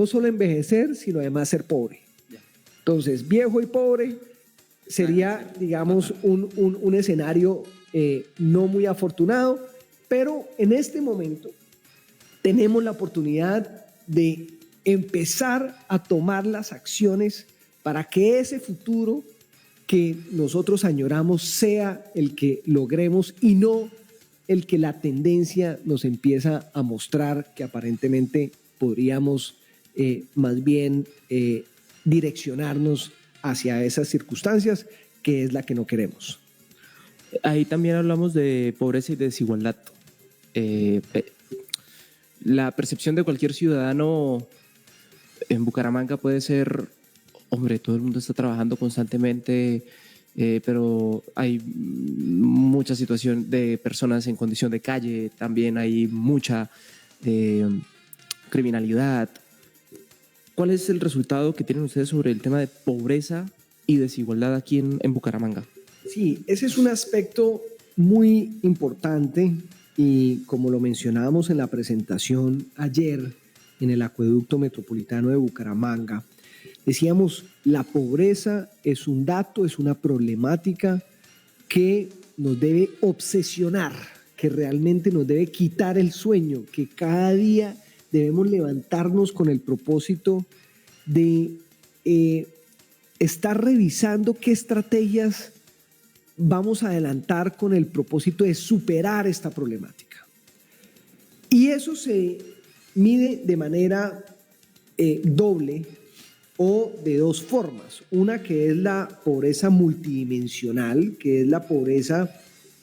no solo envejecer, sino además ser pobre. Entonces, viejo y pobre sería, digamos, un escenario no muy afortunado, pero en este momento tenemos la oportunidad de empezar a tomar las acciones para que ese futuro que nosotros añoramos sea el que logremos y no el que la tendencia nos empieza a mostrar que aparentemente podríamos más bien direccionarnos hacia esas circunstancias, que es la que no queremos. Ahí también hablamos de pobreza y desigualdad. La percepción de cualquier ciudadano en Bucaramanga puede ser, hombre, todo el mundo está trabajando constantemente, pero hay mucha situación de personas en condición de calle, también hay mucha criminalidad. ¿Cuál es el resultado que tienen ustedes sobre el tema de pobreza y desigualdad aquí en Bucaramanga? Sí, ese es un aspecto muy importante y como lo mencionábamos en la presentación ayer en el Acueducto Metropolitano de Bucaramanga, decíamos, la pobreza es un dato, es una problemática que nos debe obsesionar, que realmente nos debe quitar el sueño, que cada día debemos levantarnos con el propósito de estar revisando qué estrategias vamos a adelantar con el propósito de superar esta problemática. Y eso se mide de manera doble o de dos formas. Una que es la pobreza multidimensional, que es la pobreza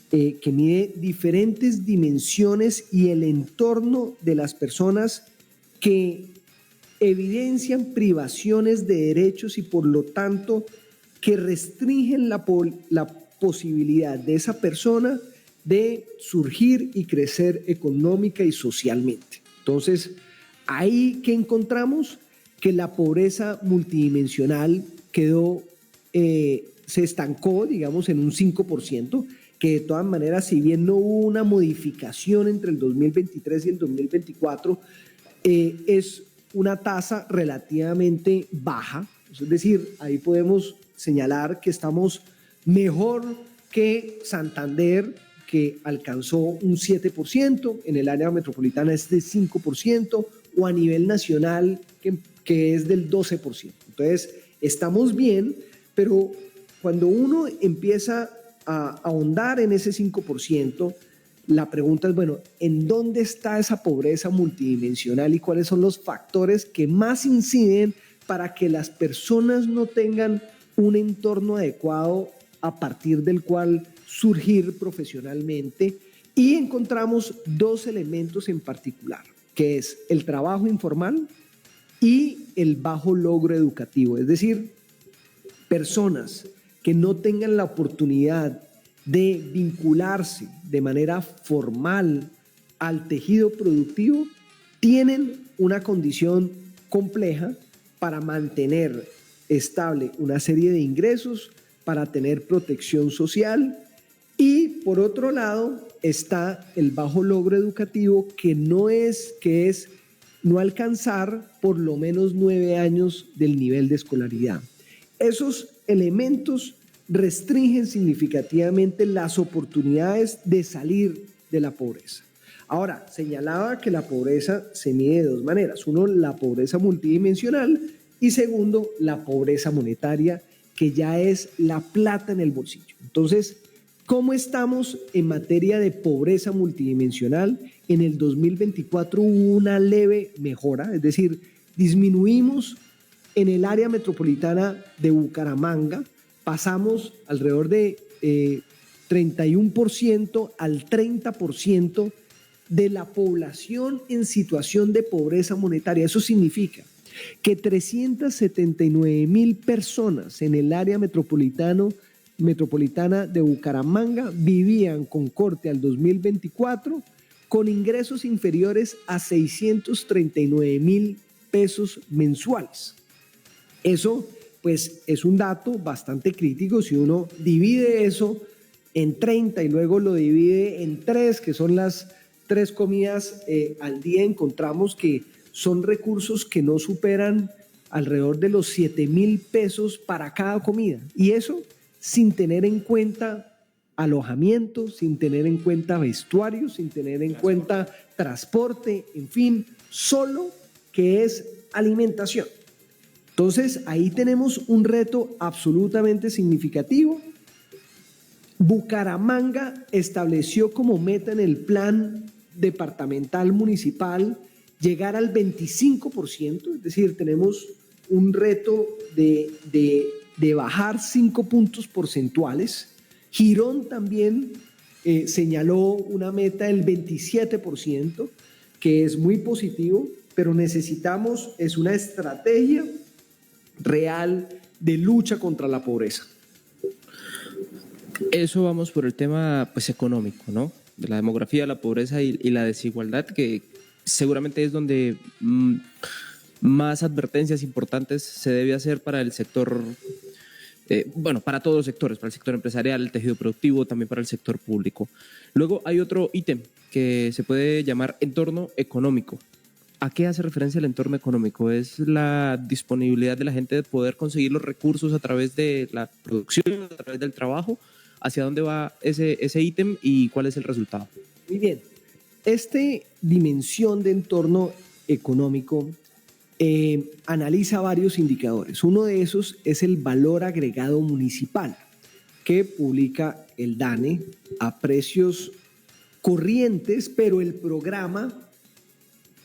que mide diferentes dimensiones y el entorno de las personas que evidencian privaciones de derechos y por lo tanto que restringen la posibilidad de esa persona de surgir y crecer económica y socialmente. Entonces, ahí que encontramos que la pobreza multidimensional se estancó, digamos, en un 5%, que de todas maneras, si bien no hubo una modificación entre el 2023 y el 2024, es una tasa relativamente baja. Es decir, ahí podemos señalar que estamos mejor que Santander, que alcanzó un 7%, en el área metropolitana es de 5%, o a nivel nacional, que es del 12%. Entonces, estamos bien, pero cuando uno empieza a ahondar en ese 5%, la pregunta es, bueno, ¿en dónde está esa pobreza multidimensional y cuáles son los factores que más inciden para que las personas no tengan un entorno adecuado a partir del cual surgir profesionalmente? Y encontramos dos elementos en particular, que es el trabajo informal y el bajo logro educativo, es decir, personas que no tengan la oportunidad de vincularse de manera formal al tejido productivo, tienen una condición compleja para mantener estable una serie de ingresos, para tener protección social. Y por otro lado está el bajo logro educativo, que es no alcanzar por lo menos 9 años del nivel de escolaridad. Esos elementos restringen significativamente las oportunidades de salir de la pobreza. Ahora, señalaba que la pobreza se mide de dos maneras. Uno, la pobreza multidimensional, y segundo, la pobreza monetaria, que ya es la plata en el bolsillo. Entonces, ¿cómo estamos en materia de pobreza multidimensional? En el 2024 hubo una leve mejora, es decir, disminuimos en el área metropolitana de Bucaramanga, pasamos alrededor de 31% al 30% de la población en situación de pobreza monetaria. Eso significa que 379,000 personas en el área metropolitana de Bucaramanga vivían con corte al 2024 con ingresos inferiores a 639,000 pesos mensuales. Eso pues es un dato bastante crítico. Si uno divide eso en 30 y luego lo divide en 3, que son las 3 comidas al día, encontramos que son recursos que no superan alrededor de los 7.000 pesos para cada comida. Y eso sin tener en cuenta alojamiento, sin tener en cuenta vestuario, sin tener en cuenta transporte, en fin, solo que es alimentación. Entonces, ahí tenemos un reto absolutamente significativo. Bucaramanga estableció como meta en el plan departamental municipal llegar al 25%, es decir, tenemos un reto de bajar 5 puntos porcentuales. Girón también señaló una meta del 27%, que es muy positivo, pero necesitamos es una estrategia real de lucha contra la pobreza. Eso vamos por el tema pues económico, ¿no? De la demografía, la pobreza y la desigualdad, que seguramente es donde más advertencias importantes se debe hacer para el sector, bueno, para todos los sectores, para el sector empresarial, el tejido productivo, también para el sector público. Luego hay otro ítem que se puede llamar entorno económico. ¿A qué hace referencia el entorno económico? ¿Es la disponibilidad de la gente de poder conseguir los recursos a través de la producción, a través del trabajo? ¿Hacia dónde va ese ítem y cuál es el resultado? Muy bien. Esta dimensión de entorno económico analiza varios indicadores. Uno de esos es el valor agregado municipal que publica el DANE a precios corrientes, pero el programa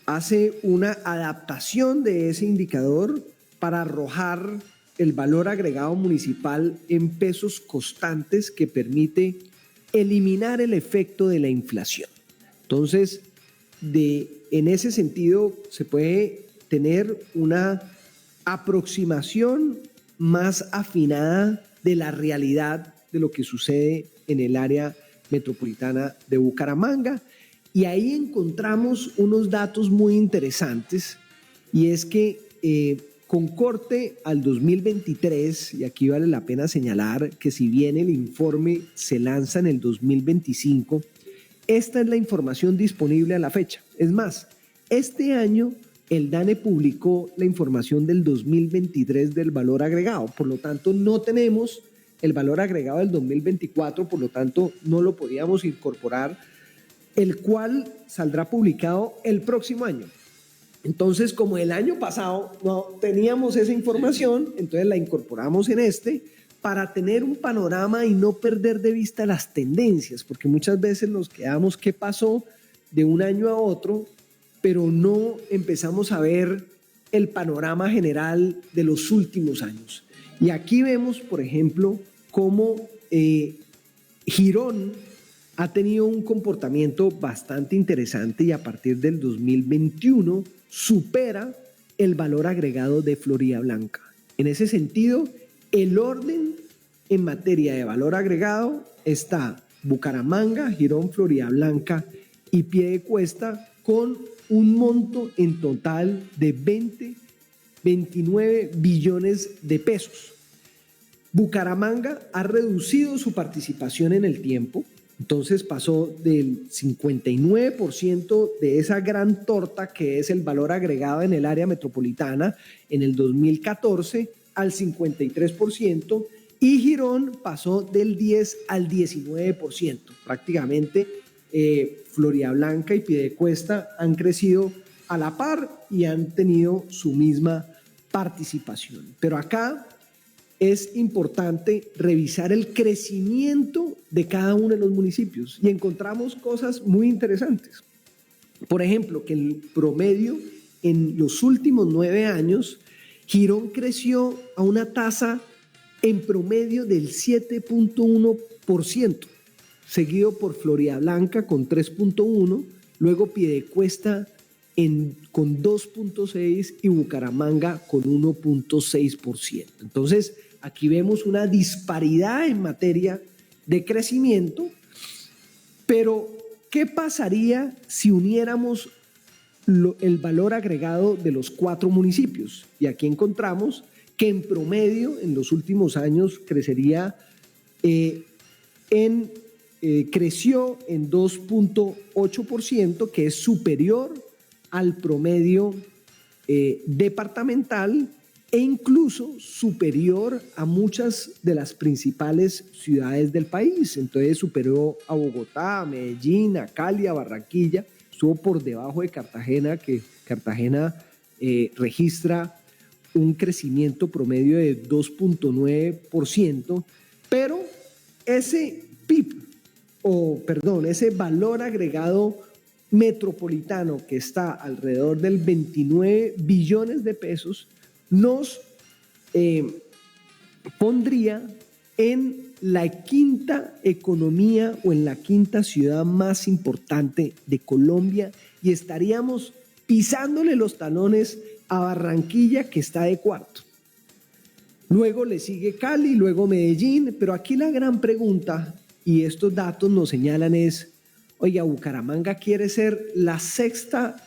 hace una adaptación de ese indicador para arrojar el valor agregado municipal en pesos constantes que permite eliminar el efecto de la inflación. Entonces, en ese sentido, se puede tener una aproximación más afinada de la realidad de lo que sucede en el área metropolitana de Bucaramanga. Y ahí encontramos unos datos muy interesantes, y es que con corte al 2023, y aquí vale la pena señalar que si bien el informe se lanza en el 2025, esta es la información disponible a la fecha. Es más, este año el DANE publicó la información del 2023 del valor agregado, por lo tanto no tenemos el valor agregado del 2024, por lo tanto no lo podíamos incorporar, el cual saldrá publicado el próximo año. Entonces, como el año pasado no teníamos esa información, entonces la incorporamos en para tener un panorama y no perder de vista las tendencias, porque muchas veces nos quedamos qué pasó de un año a otro, pero no empezamos a ver el panorama general de los últimos años. Y aquí vemos, por ejemplo, cómo Girón ha tenido un comportamiento bastante interesante y a partir del 2021 supera el valor agregado de Floridablanca. En ese sentido, el orden en materia de valor agregado está Bucaramanga, Girón, Floridablanca y Piedecuesta con un monto en total de 29 billones de pesos. Bucaramanga ha reducido su participación en el tiempo, entonces pasó del 59% de esa gran torta que es el valor agregado en el área metropolitana en el 2014 al 53%, y Girón pasó del 10 al 19%. Prácticamente Floridablanca y Piedecuesta han crecido a la par y han tenido su misma participación. Pero acá es importante revisar el crecimiento de cada uno de los municipios y encontramos cosas muy interesantes. Por ejemplo, que el promedio en los últimos 9 años, Girón creció a una tasa en promedio del 7.1%, seguido por Floridablanca con 3.1%, luego Piedecuesta con 2.6% y Bucaramanga con 1.6%. Entonces, aquí vemos una disparidad en materia de crecimiento, pero ¿qué pasaría si uniéramos el valor agregado de los 4 municipios? Y aquí encontramos que en promedio en los últimos años crecería creció en 2.8%, que es superior al promedio departamental e incluso superior a muchas de las principales ciudades del país. Entonces superó a Bogotá, a Medellín, a Cali, a Barranquilla, estuvo por debajo de Cartagena, que Cartagena registra un crecimiento promedio de 2.9%, pero ese PIB, ese valor agregado metropolitano que está alrededor del 29 billones de pesos, nos pondría en la quinta economía o en la quinta ciudad más importante de Colombia y estaríamos pisándole los talones a Barranquilla, que está de cuarto. Luego le sigue Cali, luego Medellín, pero aquí la gran pregunta, y estos datos nos señalan, es, oiga, ¿Bucaramanga quiere ser la sexta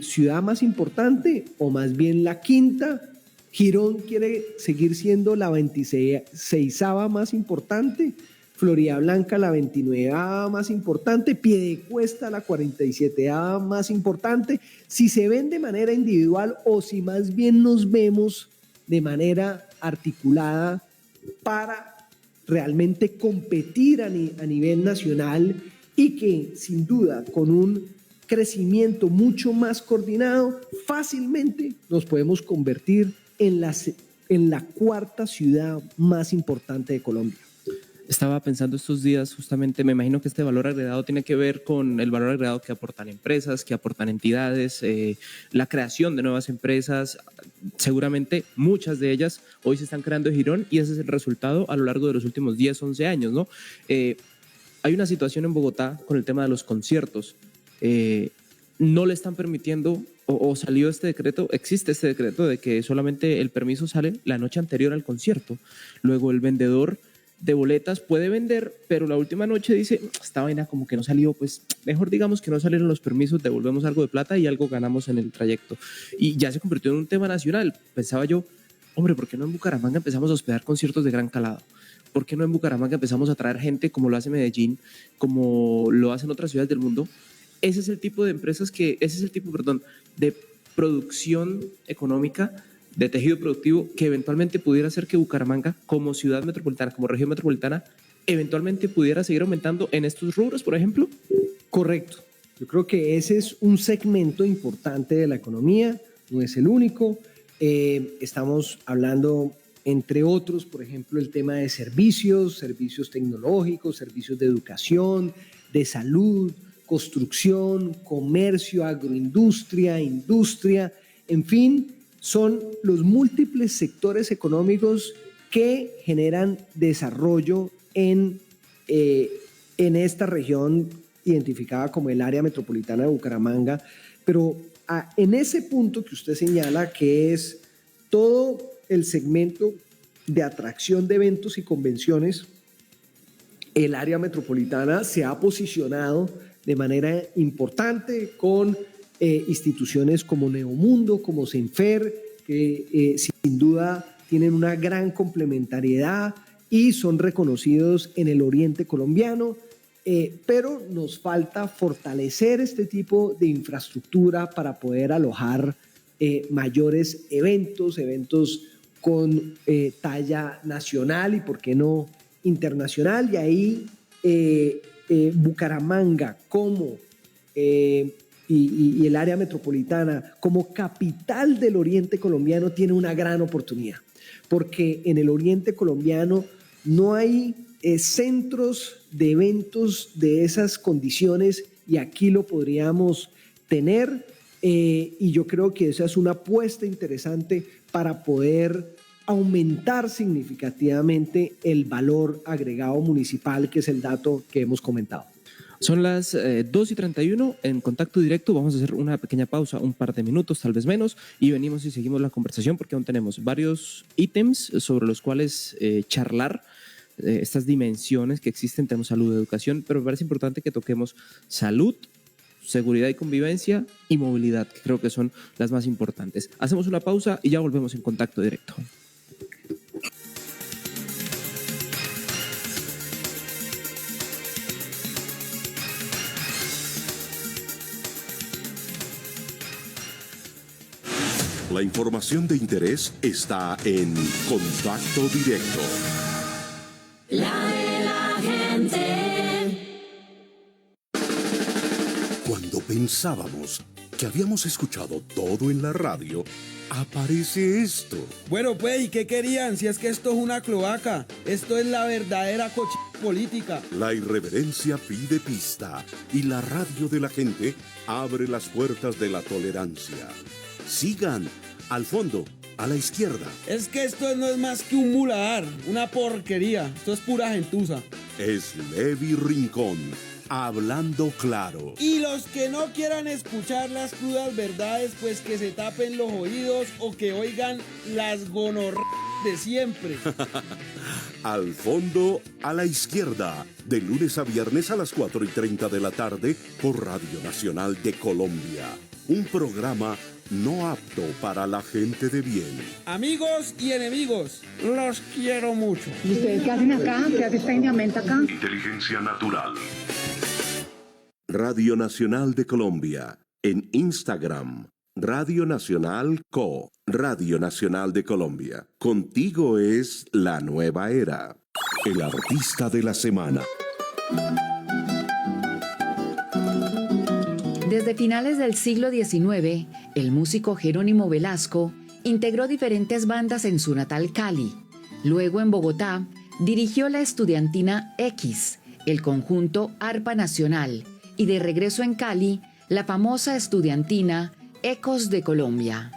ciudad más importante o más bien la quinta? ¿Girón quiere seguir siendo la 26ª más importante? Floridablanca la 29ª más importante, Piedecuesta la 47ª más importante. Si se ven de manera individual o si más bien nos vemos de manera articulada para realmente competir a nivel nacional y que sin duda con un crecimiento mucho más coordinado fácilmente nos podemos convertir en la cuarta ciudad más importante de Colombia. Estaba pensando estos días, justamente, me imagino que este valor agregado tiene que ver con el valor agregado que aportan empresas, que aportan entidades, la creación de nuevas empresas. Seguramente muchas de ellas hoy se están creando en Girón y ese es el resultado a lo largo de los últimos 10, 11 años, ¿no? Hay una situación en Bogotá con el tema de los conciertos. No le están permitiendo, o salió este decreto, existe este decreto de que solamente el permiso sale la noche anterior al concierto. Luego el vendedor de boletas puede vender, pero la última noche dice, esta vaina como que no salió, pues mejor digamos que no salieron los permisos, devolvemos algo de plata y algo ganamos en el trayecto. Y ya se convirtió en un tema nacional. Pensaba yo, hombre, ¿por qué no en Bucaramanga empezamos a hospedar conciertos de gran calado? ¿Por qué no en Bucaramanga empezamos a traer gente como lo hace Medellín, como lo hacen otras ciudades del mundo? Ese es el tipo de empresas de producción económica, de tejido productivo que eventualmente pudiera hacer que Bucaramanga, como ciudad metropolitana, como región metropolitana, eventualmente pudiera seguir aumentando en estos rubros, por ejemplo. Correcto. Yo creo que ese es un segmento importante de la economía, no es el único. Estamos hablando, entre otros, por ejemplo, el tema de servicios tecnológicos, servicios de educación, de salud, construcción, comercio, agroindustria, industria, en fin, son los múltiples sectores económicos que generan desarrollo en esta región identificada como el área metropolitana de Bucaramanga, pero en ese punto que usted señala, que es todo el segmento de atracción de eventos y convenciones, el área metropolitana se ha posicionado de manera importante con instituciones como Neomundo, como Senfer, que sin duda tienen una gran complementariedad y son reconocidos en el oriente colombiano, pero nos falta fortalecer este tipo de infraestructura para poder alojar mayores eventos con talla nacional y, por qué no, internacional. Y ahí Bucaramanga como y el área metropolitana como capital del oriente colombiano tiene una gran oportunidad, porque en el oriente colombiano no hay centros de eventos de esas condiciones y aquí lo podríamos tener, y yo creo que esa es una apuesta interesante para poder aumentar significativamente el valor agregado municipal, que es el dato que hemos comentado. Son las 2:31 en Contacto Directo. Vamos a hacer una pequeña pausa, un par de minutos, tal vez menos, y venimos y seguimos la conversación porque aún tenemos varios ítems sobre los cuales charlar, estas dimensiones que existen. Tenemos salud, educación, pero me parece importante que toquemos salud, seguridad y convivencia y movilidad, que creo que son las más importantes. Hacemos una pausa y ya volvemos en Contacto Directo. La información de interés está en Contacto Directo. La de la gente. Cuando pensábamos que habíamos escuchado todo en la radio, aparece esto. Bueno, pues, ¿y qué querían? Si es que esto es una cloaca. Esto es la verdadera política. La irreverencia pide pista y la radio de la gente abre las puertas de la tolerancia. Sigan al fondo, a la izquierda. Es que esto no es más que un muladar, una porquería. Esto es pura gentuza. Es Levi Rincón, hablando claro. Y los que no quieran escuchar las crudas verdades, pues que se tapen los oídos o que oigan las gonorreas de siempre. Al fondo, a la izquierda, de lunes a viernes a las 4:30 de la tarde por Radio Nacional de Colombia. Un programa no apto para la gente de bien. Amigos y enemigos, los quiero mucho. ¿Y ustedes qué hacen acá? ¿Qué hace técnicamente acá? Inteligencia Natural. Radio Nacional de Colombia. En Instagram, Radio Nacional Co. Radio Nacional de Colombia. Contigo es la nueva era. El artista de la semana. Desde finales del siglo XIX, el músico Jerónimo Velasco integró diferentes bandas en su natal Cali. Luego en Bogotá, dirigió la estudiantina X, el conjunto Arpa Nacional, y de regreso en Cali, la famosa estudiantina Ecos de Colombia.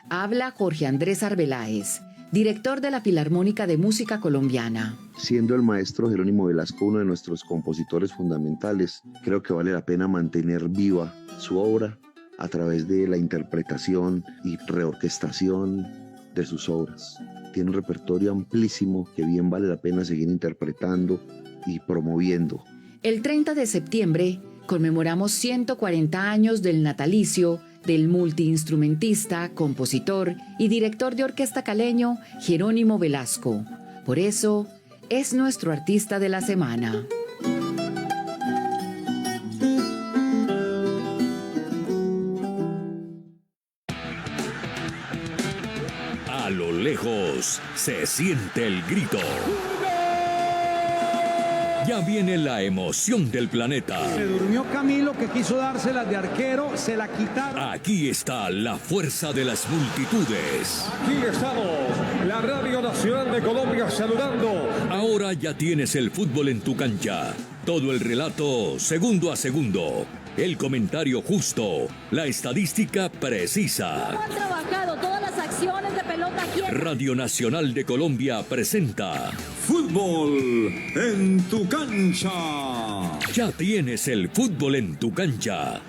Habla Jorge Andrés Arbeláez, director de la Filarmónica de Música Colombiana. Siendo el maestro Jerónimo Velasco uno de nuestros compositores fundamentales, creo que vale la pena mantener viva su obra a través de la interpretación y reorquestación de sus obras. Tiene un repertorio amplísimo que bien vale la pena seguir interpretando y promoviendo. El 30 de septiembre conmemoramos 140 años del natalicio del multiinstrumentista, compositor y director de orquesta caleño Jerónimo Velasco. Por eso, es nuestro artista de la semana. A lo lejos se siente el grito. Ya viene la emoción del planeta. Se durmió Camilo, que quiso dárselas de arquero, se la quitaron. Aquí está la fuerza de las multitudes. Aquí estamos, la Radio Nacional de Colombia saludando. Ahora ya tienes el fútbol en tu cancha. Todo el relato, segundo a segundo. El comentario justo, la estadística precisa. ¿Cómo han trabajado todas las acciones de pelota aquí? Radio Nacional de Colombia presenta Fútbol en tu cancha. Ya tienes el fútbol en tu cancha.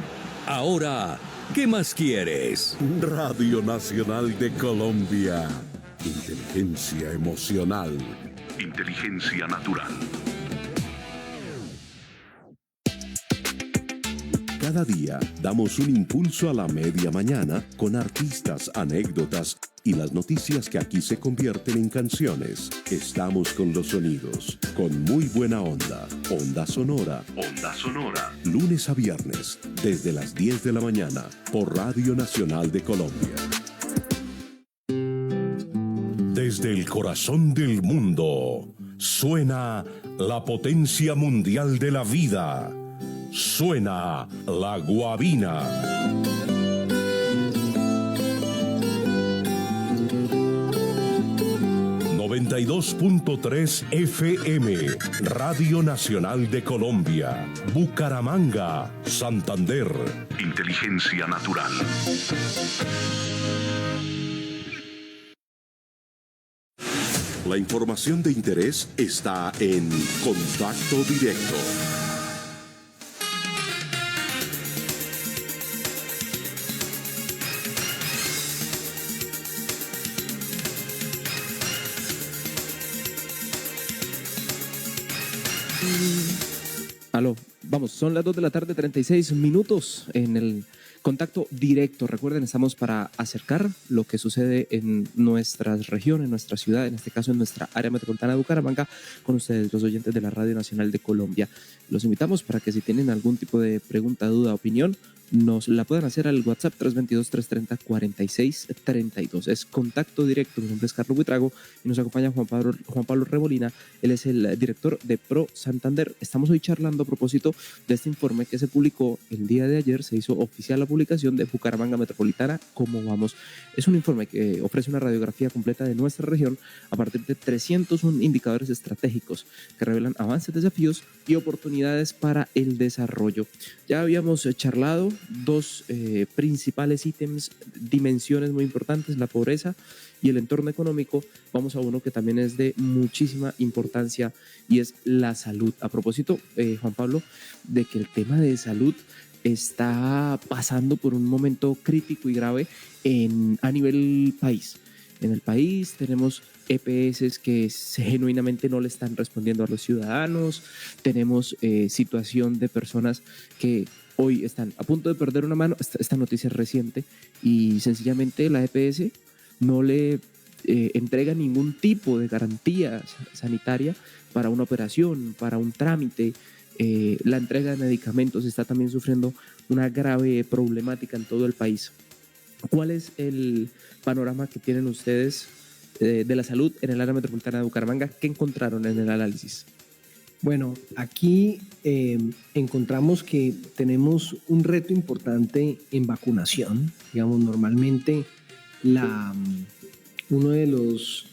Ahora, ¿qué más quieres? Radio Nacional de Colombia. Inteligencia emocional. Inteligencia natural. Cada día damos un impulso a la media mañana con artistas, anécdotas y las noticias que aquí se convierten en canciones. Estamos con los sonidos, con muy buena onda. Onda Sonora. Onda Sonora. Lunes a viernes, desde las 10 de la mañana, por Radio Nacional de Colombia. Desde el corazón del mundo, suena la potencia mundial de la vida. Suena la guabina. ...92.3 FM... Radio Nacional de Colombia... Bucaramanga, Santander. Inteligencia natural. La información de interés está en Contacto Directo. Aló, vamos, son las 2 de la tarde, 36 minutos en el Contacto Directo. Recuerden, estamos para acercar lo que sucede en nuestras regiones, en nuestra ciudad, en este caso en nuestra área metropolitana de Bucaramanga, con ustedes, los oyentes de la Radio Nacional de Colombia. Los invitamos para que si tienen algún tipo de pregunta, duda, opinión, nos la pueden hacer al WhatsApp 322-330-4632. Es contacto directo. Mi nombre es Carlos Buitrago y nos acompaña Juan Pablo Remolina. Él es el director de Pro Santander. Estamos hoy charlando a propósito de este informe que se publicó el día de ayer. Se hizo oficial la publicación de Bucaramanga Metropolitana. ¿Cómo vamos? Es un informe que ofrece una radiografía completa de nuestra región a partir de 301 indicadores estratégicos que revelan avances, desafíos y oportunidades para el desarrollo. Ya habíamos charlado dos principales ítems, dimensiones muy importantes, la pobreza y el entorno económico. Vamos a uno que también es de muchísima importancia y es la salud. A propósito, Juan Pablo, de que el tema de salud está pasando por un momento crítico y grave a nivel país. En el país tenemos EPS que genuinamente no le están respondiendo a los ciudadanos, tenemos situación de personas que hoy están a punto de perder una mano. Esta noticia es reciente y sencillamente la EPS no le entrega ningún tipo de garantía sanitaria para una operación, para un trámite. La entrega de medicamentos está también sufriendo una grave problemática en todo el país. ¿Cuál es el panorama que tienen ustedes de la salud en el área metropolitana de Bucaramanga? ¿Qué encontraron en el análisis? Bueno, aquí encontramos que tenemos un reto importante en vacunación. Digamos, normalmente uno de los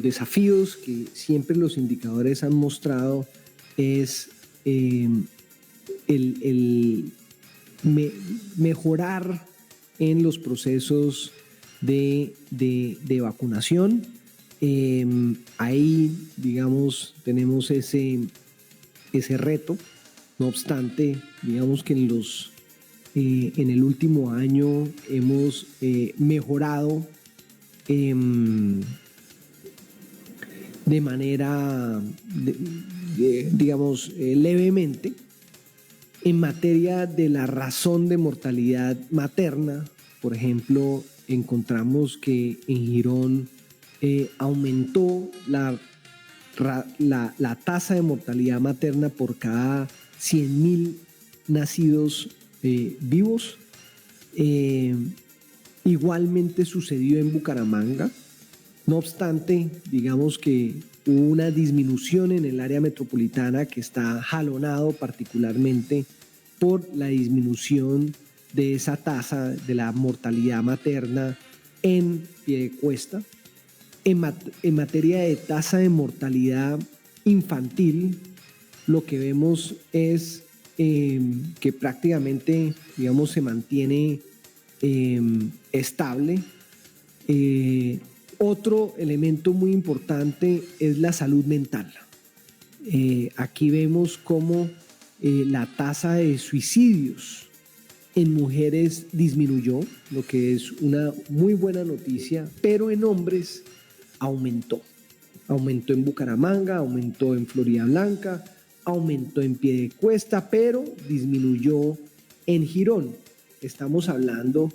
desafíos que siempre los indicadores han mostrado es mejorar en los procesos de vacunación. Ahí, digamos, tenemos ese reto. No obstante, digamos que en el último año hemos mejorado de manera, digamos, levemente en materia de la razón de mortalidad materna. Por ejemplo, encontramos que en Girón aumentó la tasa de mortalidad materna por cada 100.000 nacidos vivos. Igualmente sucedió en Bucaramanga. No obstante, digamos que hubo una disminución en el área metropolitana que está jalonado particularmente por la disminución de esa tasa de la mortalidad materna en Piedecuesta. En materia de tasa de mortalidad infantil, lo que vemos es que prácticamente, digamos, se mantiene estable. Otro elemento muy importante es la salud mental. Aquí vemos cómo la tasa de suicidios en mujeres disminuyó, lo que es una muy buena noticia, pero en hombres aumentó. Aumentó en Bucaramanga, aumentó en Floridablanca, aumentó en Piedecuesta, pero disminuyó en Girón. Estamos hablando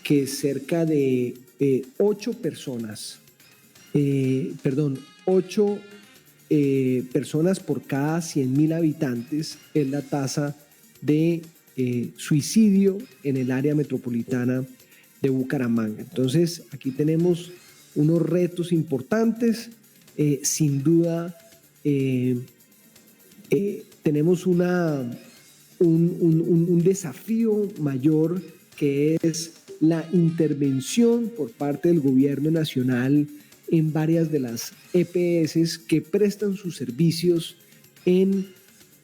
que cerca de 8 personas por cada 100.000 habitantes es la tasa de suicidio en el área metropolitana de Bucaramanga. Entonces, aquí tenemos unos retos importantes. Sin duda, tenemos un desafío mayor, que es la intervención por parte del gobierno nacional en varias de las EPS que prestan sus servicios en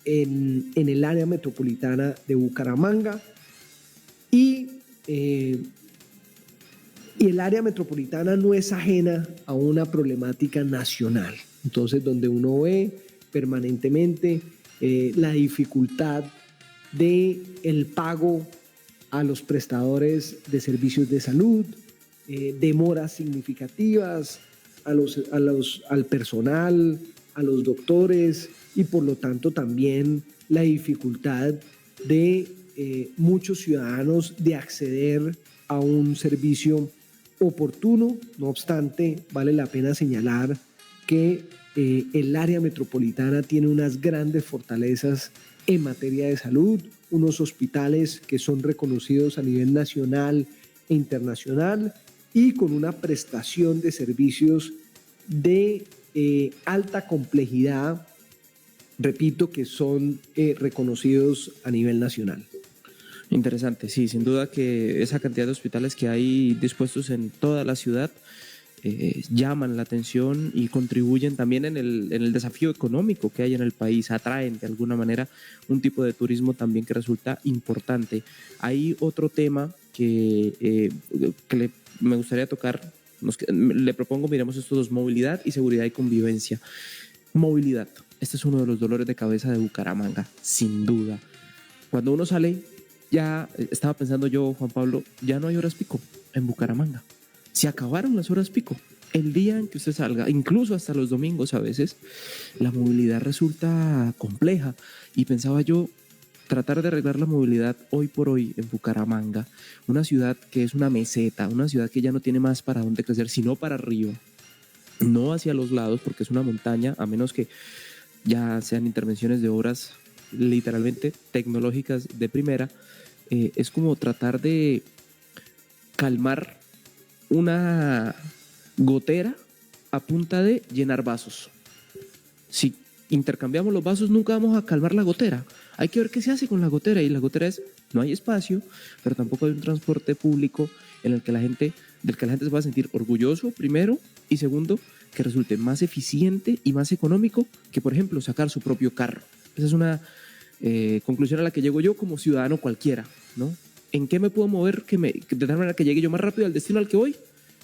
el área metropolitana de Bucaramanga. Y el área metropolitana no es ajena a una problemática nacional. Entonces, donde uno ve permanentemente la dificultad del pago a los prestadores de servicios de salud, demoras significativas al personal, a los doctores, y por lo tanto también la dificultad de muchos ciudadanos de acceder a un servicio oportuno. No obstante, vale la pena señalar que el área metropolitana tiene unas grandes fortalezas en materia de salud. unos hospitales que son reconocidos a nivel nacional e internacional y con una prestación de servicios de alta complejidad, repito, que son reconocidos a nivel nacional. Interesante, sí, sin duda que esa cantidad de hospitales que hay dispuestos en toda la ciudad llaman la atención y contribuyen también en el desafío económico que hay en el país, atraen de alguna manera un tipo de turismo también que resulta importante. Hay otro tema que me gustaría tocar, le propongo, miremos estos dos: movilidad y seguridad y convivencia. Movilidad, este es uno de los dolores de cabeza de Bucaramanga, sin duda. Cuando uno sale, ya estaba pensando yo, Juan Pablo, ya no hay horas pico en Bucaramanga. Se acabaron las horas pico. El día en que usted salga, incluso hasta los domingos a veces, la movilidad resulta compleja. Y pensaba yo, tratar de arreglar la movilidad hoy por hoy en Bucaramanga, una ciudad que es una meseta, una ciudad que ya no tiene más para dónde crecer, sino para arriba, no hacia los lados, porque es una montaña, a menos que ya sean intervenciones de obras literalmente tecnológicas de primera. Es como tratar de calmar una gotera a punta de llenar vasos. Si intercambiamos los vasos, nunca vamos a calmar la gotera. Hay que ver qué se hace con la gotera, y la gotera es: no hay espacio, pero tampoco hay un transporte público en el que del que la gente se va a sentir orgulloso, primero, y segundo, que resulte más eficiente y más económico que, por ejemplo, sacar su propio carro. Esa es una conclusión a la que llego yo como ciudadano cualquiera, ¿no? ¿En qué me puedo mover de tal manera que llegue yo más rápido al destino al que voy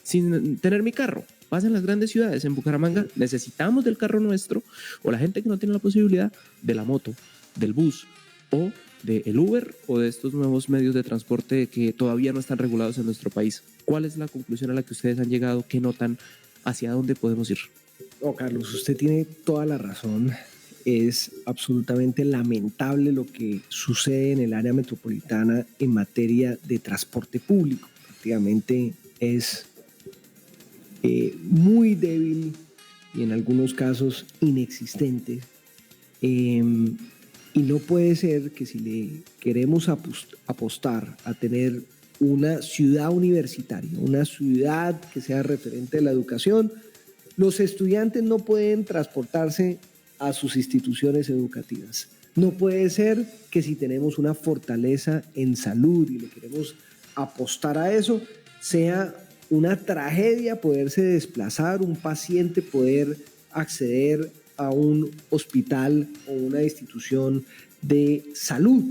sin tener mi carro? Pasa en las grandes ciudades. En Bucaramanga necesitamos del carro nuestro, o la gente que no tiene la posibilidad, de la moto, del bus o del Uber, o de estos nuevos medios de transporte que todavía no están regulados en nuestro país. ¿Cuál es la conclusión a la que ustedes han llegado? ¿Qué notan? ¿Hacia dónde podemos ir? Oh, Carlos, usted tiene toda la razón. Es absolutamente lamentable lo que sucede en el área metropolitana en materia de transporte público. Prácticamente es muy débil y en algunos casos inexistente. Y no puede ser que, si le queremos apostar a tener una ciudad universitaria, una ciudad que sea referente de la educación, los estudiantes no pueden transportarse a sus instituciones educativas. No puede ser que, si tenemos una fortaleza en salud y le queremos apostar a eso, sea una tragedia poderse desplazar, un paciente poder acceder a un hospital o una institución de salud.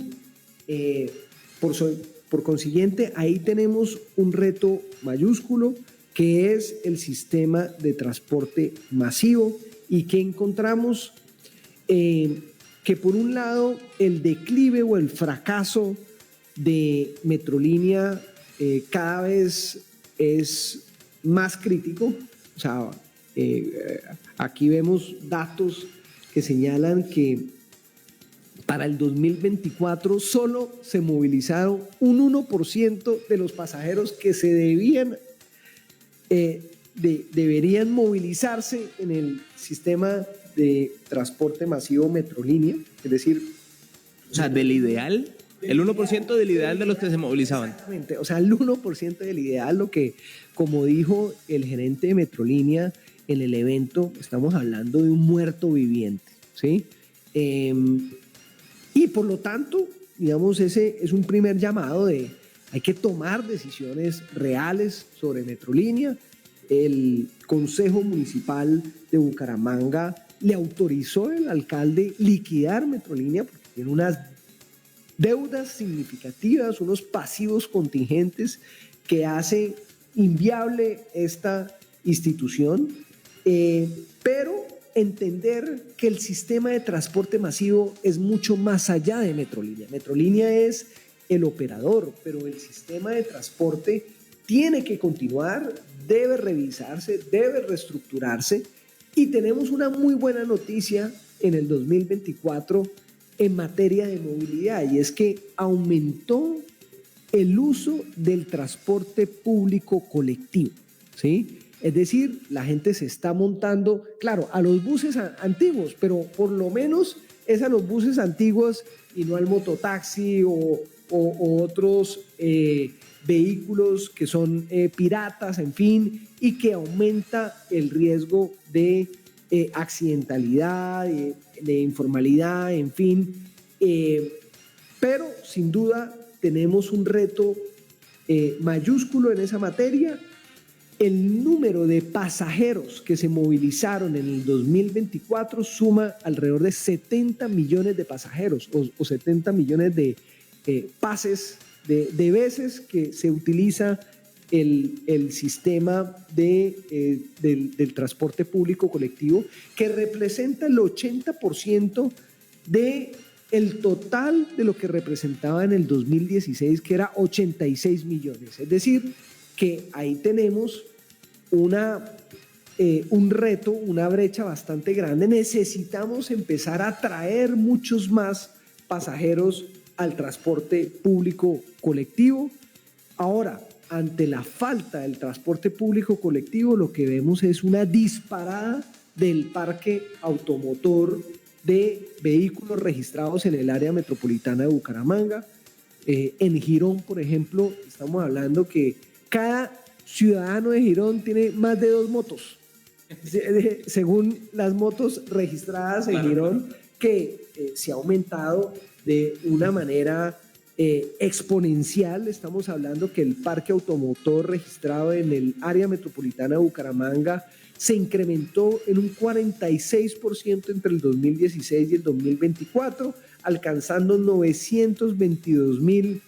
Por consiguiente, ahí tenemos un reto mayúsculo, que es el sistema de transporte masivo, y que encontramos que, por un lado, el declive o el fracaso de Metrolínea cada vez es más crítico. O sea, aquí vemos datos que señalan que para el 2024 solo se movilizaron un 1% de los pasajeros que se deberían movilizarse en el sistema de transporte masivo Metrolínea. Es decir, o sea, del ideal, el 1% del ideal de los que se movilizaban. Exactamente, o sea, el 1% del ideal, lo que, como dijo el gerente de Metrolínea en el evento, estamos hablando de un muerto viviente, ¿sí? Y por lo tanto, digamos, ese es un primer llamado de: hay que tomar decisiones reales sobre Metrolínea. El Consejo Municipal de Bucaramanga le autorizó al alcalde liquidar Metrolínea porque tiene unas deudas significativas, unos pasivos contingentes que hace inviable esta institución, pero entender que el sistema de transporte masivo es mucho más allá de Metrolínea. Metrolínea es el operador, pero el sistema de transporte tiene que continuar, debe revisarse, debe reestructurarse, y tenemos una muy buena noticia en el 2024 en materia de movilidad, y es que aumentó el uso del transporte público colectivo, ¿sí? Es decir, la gente se está montando, claro, a los buses antiguos, pero por lo menos es a los buses antiguos y no al mototaxi o otros vehículos que son piratas, en fin, y que aumenta el riesgo de accidentalidad, de informalidad, en fin. Pero sin duda tenemos un reto mayúsculo en esa materia. El número de pasajeros que se movilizaron en el 2024 suma alrededor de 70 millones de pasajeros o 70 millones de pases, de veces que se utiliza el sistema del transporte público colectivo, que representa el 80% del total de lo que representaba en el 2016, que era 86 millones. Es decir, que ahí tenemos un reto, una brecha bastante grande. Necesitamos empezar a atraer muchos más pasajeros al transporte público colectivo. Ahora, ante la falta del transporte público colectivo, lo que vemos es una disparada del parque automotor de vehículos registrados en el área metropolitana de Bucaramanga. En Girón, por ejemplo, estamos hablando que cada ciudadano de Girón tiene más de 2 motos, según las motos registradas en Girón, que se ha aumentado de una manera exponencial. Estamos hablando que el parque automotor registrado en el área metropolitana de Bucaramanga se incrementó en un 46% entre el 2016 y el 2024, alcanzando 922.000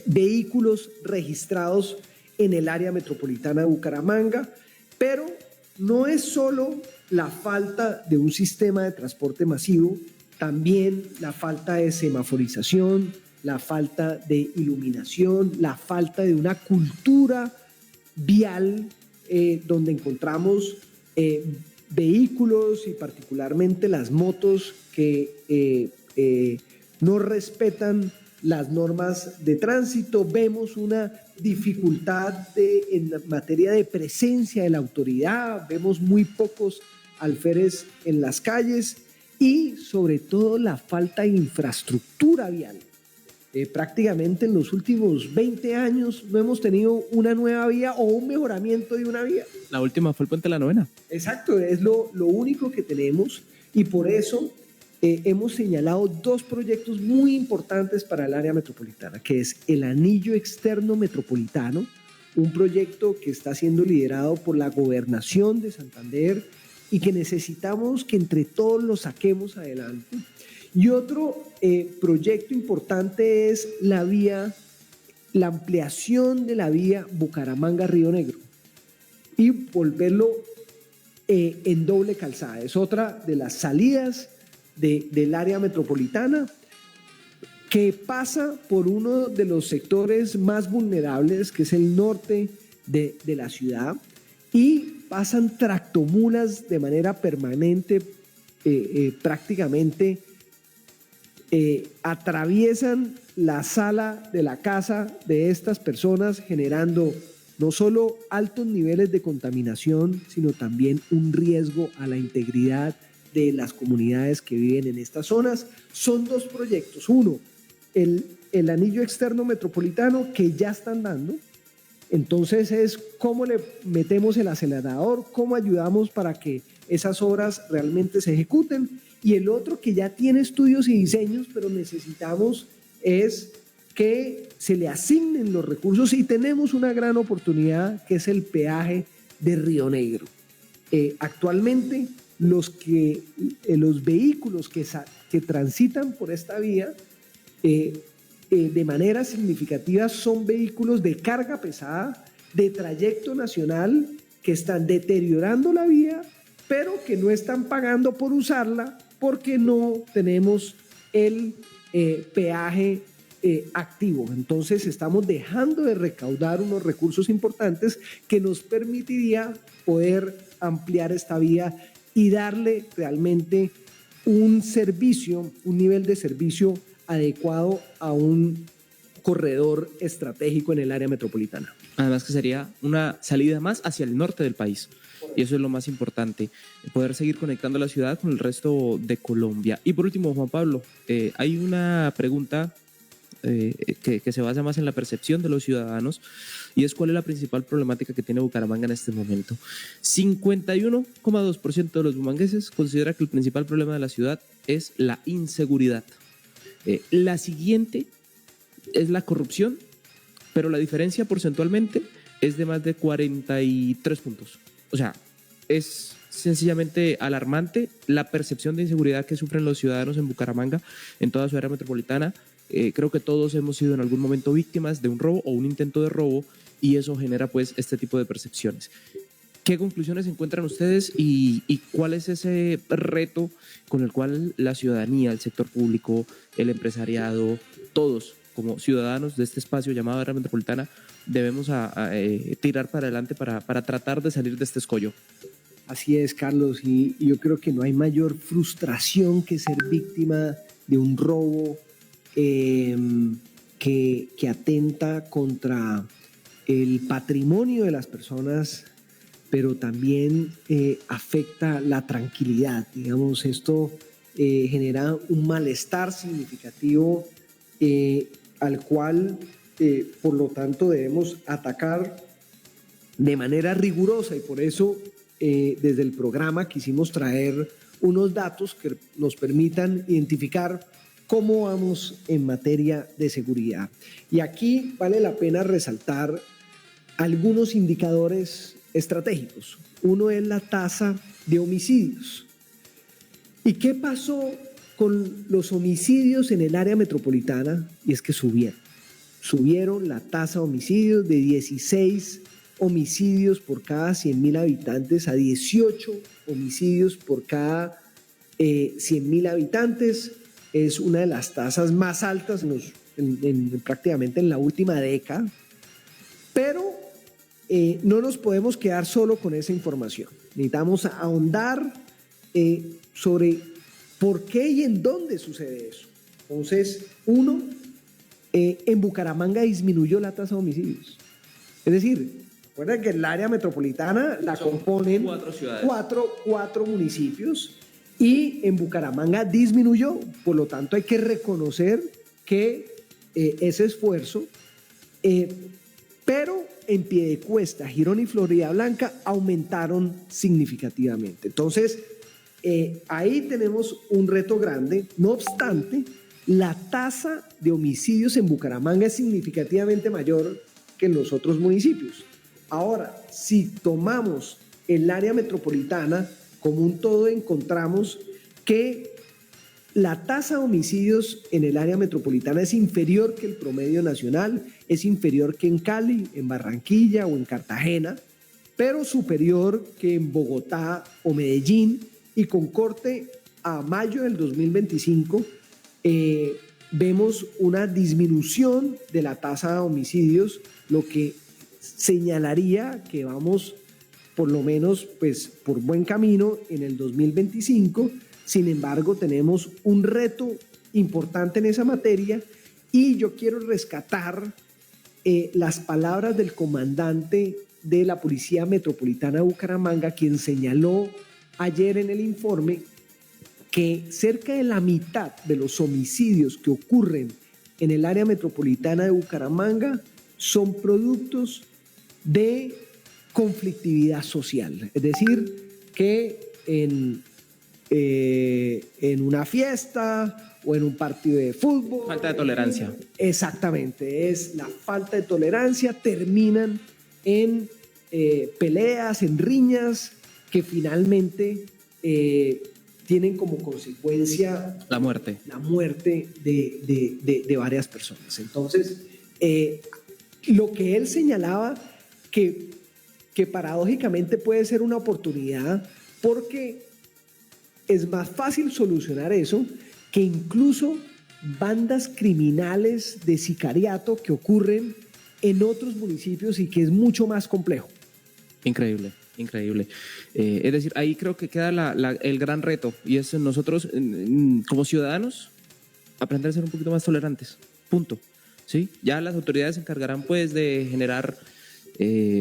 vehículos registrados en el área metropolitana de Bucaramanga. Pero no es solo la falta de un sistema de transporte masivo, también la falta de semaforización, la falta de iluminación, la falta de una cultura vial donde encontramos vehículos y particularmente las motos que no respetan las normas de tránsito. Vemos una dificultad en materia de presencia de la autoridad, vemos muy pocos alférez en las calles y sobre todo la falta de infraestructura vial. Prácticamente en los últimos 20 años no hemos tenido una nueva vía o un mejoramiento de una vía. La última fue el Puente de la Novena. Exacto, es lo único que tenemos, y por eso hemos señalado 2 proyectos muy importantes para el área metropolitana, que es el Anillo Externo Metropolitano, un proyecto que está siendo liderado por la Gobernación de Santander y que necesitamos que entre todos lo saquemos adelante. Y otro proyecto importante es la ampliación de la vía Bucaramanga-Río Negro y volverlo en doble calzada. Es otra de las salidas del área metropolitana que pasa por uno de los sectores más vulnerables, que es el norte de la ciudad, y pasan tractomulas de manera permanente, prácticamente atraviesan la sala de la casa de estas personas, generando no solo altos niveles de contaminación, sino también un riesgo a la integridad de las comunidades que viven en estas zonas. Son 2 proyectos. Uno, el Anillo Externo Metropolitano, que ya están dando. Entonces es cómo le metemos el acelerador, cómo ayudamos para que esas obras realmente se ejecuten. Y el otro, que ya tiene estudios y diseños, pero necesitamos es que se le asignen los recursos, y tenemos una gran oportunidad, que es el peaje de Río Negro. Actualmente los vehículos que transitan por esta vía de manera significativa son vehículos de carga pesada, de trayecto nacional, que están deteriorando la vía, pero que no están pagando por usarla porque no tenemos el peaje activo. Entonces estamos dejando de recaudar unos recursos importantes que nos permitiría poder ampliar esta vía y darle realmente un servicio, un nivel de servicio adecuado a un corredor estratégico en el área metropolitana. Además que sería una salida más hacia el norte del país. Y eso es lo más importante, poder seguir conectando la ciudad con el resto de Colombia. Y por último, Juan Pablo, hay una pregunta que se basa más en la percepción de los ciudadanos, y es cuál es la principal problemática que tiene Bucaramanga en este momento. 51,2% de los bumangueses considera que el principal problema de la ciudad es la inseguridad. La siguiente es la corrupción, pero la diferencia porcentualmente es de más de 43 puntos. O sea, es sencillamente alarmante la percepción de inseguridad que sufren los ciudadanos en Bucaramanga, en toda su área metropolitana. Creo que todos hemos sido en algún momento víctimas de un robo o un intento de robo, y eso genera pues este tipo de percepciones. ¿Qué conclusiones encuentran ustedes y cuál es ese reto con el cual la ciudadanía, el sector público, el empresariado, todos como ciudadanos de este espacio llamado área metropolitana debemos tirar para adelante para tratar de salir de este escollo? Así es, Carlos, y yo creo que no hay mayor frustración que ser víctima de un robo que atenta contra el patrimonio de las personas, pero también afecta la tranquilidad. Digamos, esto genera un malestar significativo al cual, por lo tanto, debemos atacar de manera rigurosa, y por eso desde el programa quisimos traer unos datos que nos permitan identificar cómo vamos en materia de seguridad. Y aquí vale la pena resaltar algunos indicadores estratégicos. Uno es la tasa de homicidios. ¿Y qué pasó con los homicidios en el área metropolitana? Y es que subieron la tasa de homicidios de 16 homicidios por cada 100.000 habitantes a 18 homicidios por cada 100.000 habitantes. Es una de las tasas más altas prácticamente en la última década, pero no nos podemos quedar solo con esa información. Necesitamos ahondar sobre por qué y en dónde sucede eso. Entonces, en Bucaramanga disminuyó la tasa de homicidios. Es decir, recuerden que el área metropolitana la componen 4 ciudades, 4 municipios, y en Bucaramanga disminuyó. Por lo tanto, hay que reconocer que ese esfuerzo, pero en Piedecuesta, Girón y Florida Blanca aumentaron significativamente. Entonces, ahí tenemos un reto grande. No obstante, la tasa de homicidios en Bucaramanga es significativamente mayor que en los otros municipios. Ahora, si tomamos el área metropolitana como un todo, encontramos que la tasa de homicidios en el área metropolitana es inferior que el promedio nacional, es inferior que en Cali, en Barranquilla o en Cartagena, pero superior que en Bogotá o Medellín, y con corte a mayo del 2025 vemos una disminución de la tasa de homicidios, lo que señalaría que vamos por lo menos pues por buen camino en el 2025. Sin embargo, tenemos un reto importante en esa materia, y yo quiero rescatar las palabras del comandante de la Policía Metropolitana de Bucaramanga, quien señaló ayer en el informe que cerca de la mitad de los homicidios que ocurren en el área metropolitana de Bucaramanga son productos de conflictividad social. Es decir, que en una fiesta o en un partido de fútbol. Falta de tolerancia. Exactamente, es la falta de tolerancia, terminan en peleas, en riñas que finalmente tienen como consecuencia la muerte de varias personas. Entonces, lo que él señalaba que paradójicamente puede ser una oportunidad, porque es más fácil solucionar eso que incluso bandas criminales de sicariato que ocurren en otros municipios y que es mucho más complejo. Increíble. Es decir, ahí creo que queda el gran reto, y es nosotros como ciudadanos aprender a ser un poquito más tolerantes. Punto. ¿Sí? Ya las autoridades se encargarán pues de generar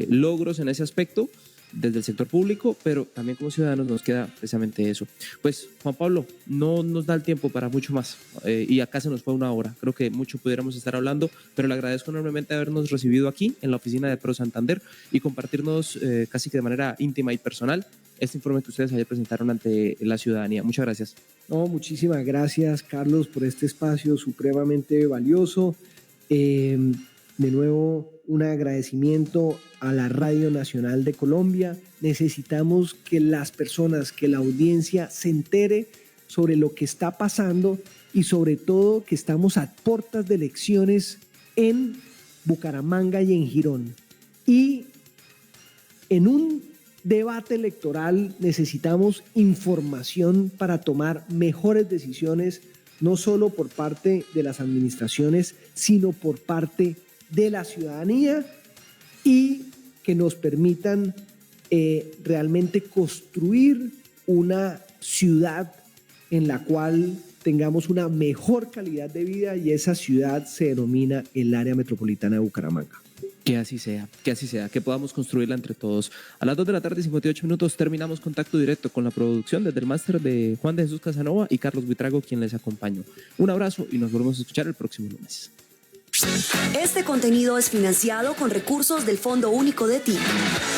logros en ese aspecto desde el sector público, pero también como ciudadanos nos queda precisamente eso. Pues Juan Pablo, no nos da el tiempo para mucho más y acá se nos fue 1 hora, creo que mucho pudiéramos estar hablando, pero le agradezco enormemente habernos recibido aquí en la oficina de Pro Santander y compartirnos casi que de manera íntima y personal este informe que ustedes ayer presentaron ante la ciudadanía. Muchas gracias. No, muchísimas gracias, Carlos, por este espacio supremamente valioso. De nuevo, un agradecimiento a la Radio Nacional de Colombia. Necesitamos que las personas, que la audiencia se entere sobre lo que está pasando y sobre todo que estamos a puertas de elecciones en Bucaramanga y en Girón. Y en un debate electoral necesitamos información para tomar mejores decisiones, no solo por parte de las administraciones, sino por parte de la ciudadanía y que nos permitan realmente construir una ciudad en la cual tengamos una mejor calidad de vida, y esa ciudad se denomina el área metropolitana de Bucaramanga. Que así sea, que podamos construirla entre todos. A las 2:58 terminamos Contacto Directo con la producción desde el máster de Juan de Jesús Casanova y Carlos Buitrago, quien les acompañó. Un abrazo y nos volvemos a escuchar el próximo lunes. Este contenido es financiado con recursos del Fondo Único de TIC.